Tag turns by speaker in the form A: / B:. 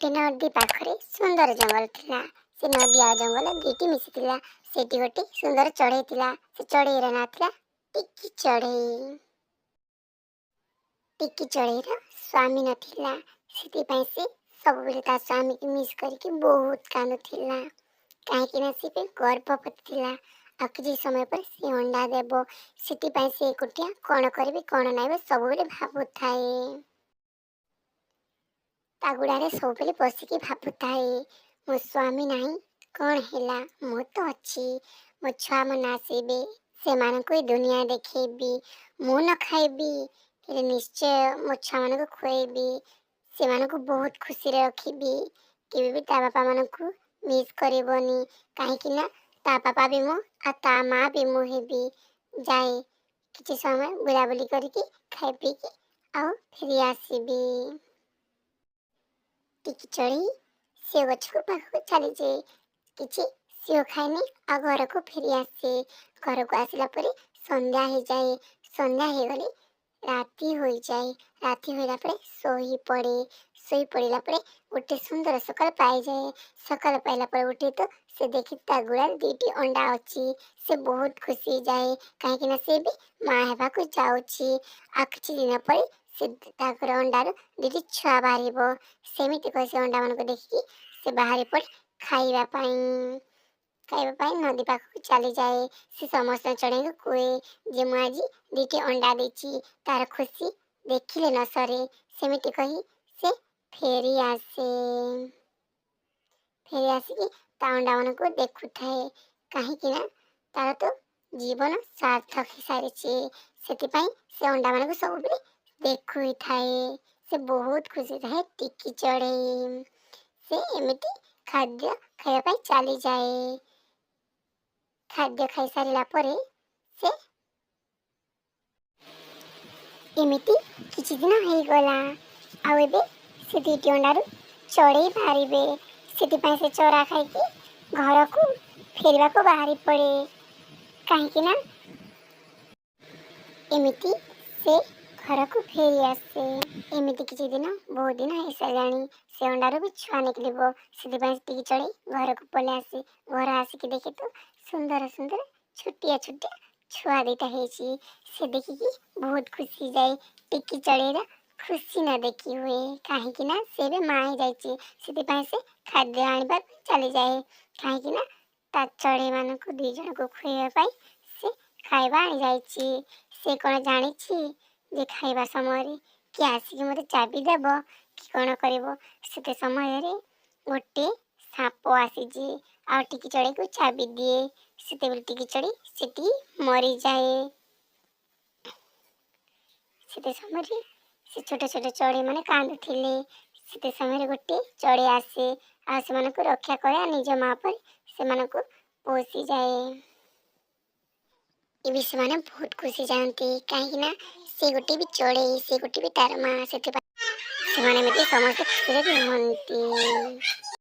A: गोटे नदी पाखरे सुंदर जंगल थिला। से नदी आ जंगल दुईटी मिशिथिला। सेठी गोटे सुंदर चढ़ई थिला। से चढ़ईर ना थिला टिकी चढ़ई। टिकी चढ़ईर स्वामी नथिला। सेथिपाई से सबुबेले ता स्वामी की मिस करके बहुत कांदुथिला। काहेकि से गर्भवती थिला। आ किछि समय पर से अंडा देबो। सेथिपाई से एकुटिया कौन करबे कौन नाइबे सबुबेले भाबुथाए। ता गुड़ारे सबुबेले बसिकी भाबुथाए मो स्वामी नाही कौन हेला मु तो अच्छी। मो छुआ मन आसीबे सेमानंकु ए दुनिया देखेबी। मु न खाइबी हेले निश्चय मो छुआ मानंकु खुएबी। सेमानंकु बहुत खुशी रे रखिबी। केबे भी ता बापा मानंकु मिस करबोनी। काहेकि ना ता पापा भी मो आ ता माँ भी मु हेबी। जाए किछि समय बुलाबुली करके खाइ पी के आउ फेरी आसीबी। टिकी चढ़ी से गछक पाखक चली जाए। किछि सेव खाइनी आ घर को फेरी आसे। घर को आसिला परे संध्या हो जाए। संध्या हो गले राति हो जाए। राति होला परे सोई पड़े। सोई पड़िला परे गोटे सुंदर सकाल पाई जाए। सकाल पाइला परे उठे तो से देखि ता गुड़ार दुईटी अंडा अच्छी। से बहुत खुशी जाए काहेकि ना से भी माँ हेबा को जाउची। आ किछि दिन परे से ताकर अंडार दुईटी छुआ बाहरिबो। सेमिति कहि से अंडा मानको देखि से बाहरी पड़े खाइबा पाई। खाइबा पाई नदी पाखक चली जाए। से समस्त चढ़ई को कुए जे मु आज दुईटी अंडा देछि। तार खुशी देखिले न सरे। सेमिति कहि से फेरी आसे। फेरी आसिकी ता अंडा मानको देखुथाए। काहेकि ना तार तो जीवन सार्थक हो सारिछि। सेतिपाई से अंडा मानको सबुबेले देखुई थाए। से बहुत खुशी थाए टिकी चढ़ई। से एमिति खाद्य खाइबा पाई चली जाए। खाद्य खाई सारिला परे से एमिति किछि दिन हो गला। आ एबे से दुईटी अंडारू चढ़ई बाहरिबे। सेतिपाई से चरा खाइके घर को फेरवा को बाहरी पड़े। काहेकि ना एमिति से घर को फेरी आसे। एमिति किछि दिन बहुत दिन हो सारानी। से अंडारू भी छुआ निकलिबो। सेतिपाई टिकी चढ़ई घर को पले आसे। घर आसिकी देखे तो सुंदर सुंदर छुटिया छुटिया छुआ दुईटा हेछि। से देखिकी बहुत खुशी जाए। टिकी चढ़ईर खुशी न देखी हुए काहेकि ना से भी माँ ही जाइछि। सेतिपाई से खाद्य आनिबा चली जाए। काहेकि ना ता चढ़ई मानकु दुई जन को खुएबा पाई से खाइबा आनि जाइछि। से कोन जानिछि जे खाइबा समय रे कि आसिकी मते चाबी देबो कि कोन करिवो। सेते समय रे गोटे साप आसीछि आ टिकी चढ़ई को चाबी दिए। सेतेबेले टिकी चढ़ई सेठी मरी जाए। सेते समय रे से छोटे छोटे चढ़ई माने कांदुथिले। सेते समय रे गोटे चढ़ई आसे आ सेमानकु रक्षा करे निज माँ पर सेमानकु पोसी जाए। एबे सेमाने बहुत खुशी जानती काहेकि ना से गोटे भी चढ़ई से गोटे भी तार माँ सेते सेमाने मिते समस्त खुशी रे रुहंती।